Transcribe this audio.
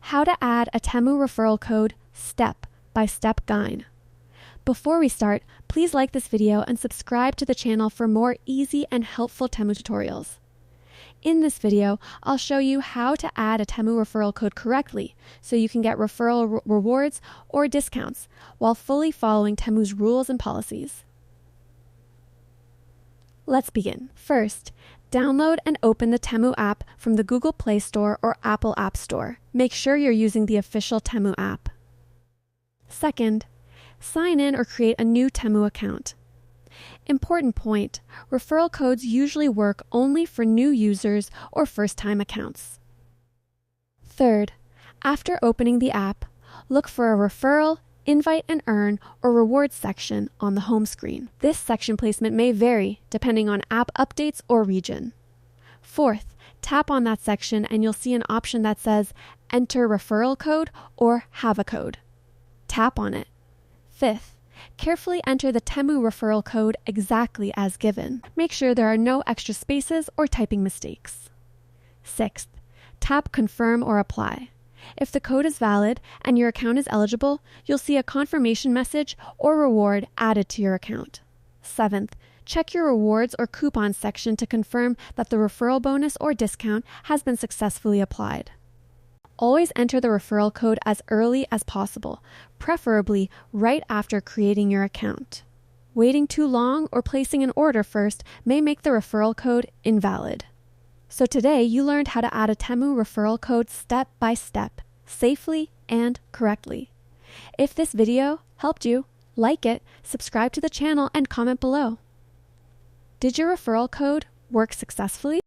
How to add a Temu referral code step-by-step guide. Before we start, please like this video and subscribe to the channel for more easy and helpful Temu tutorials. In this video, I'll show you how to add a Temu referral code correctly so you can get referral rewards or discounts while fully following Temu's rules and policies. Let's begin. First, download and open the Temu app from the Google Play Store or Apple App Store. Make sure you're using the official Temu app. Second, sign in or create a new Temu account. Important point, referral codes usually work only for new users or first-time accounts. Third, after opening the app, look for a referral, invite and earn, or rewards section on the home screen. This section placement may vary depending on app updates or region. Fourth, tap on that section and you'll see an option that says Enter Referral Code or Have a Code. Tap on it. Fifth, carefully enter the Temu referral code exactly as given. Make sure there are no extra spaces or typing mistakes. Sixth, tap Confirm or Apply. If the code is valid and your account is eligible, you'll see a confirmation message or reward added to your account. Seventh, check your rewards or coupons section to confirm that the referral bonus or discount has been successfully applied. Always enter the referral code as early as possible, preferably right after creating your account. Waiting too long or placing an order first may make the referral code invalid. So today you learned how to add a Temu referral code step by step, safely and correctly. If this video helped you, like it, subscribe to the channel, and comment below. Did your referral code work successfully?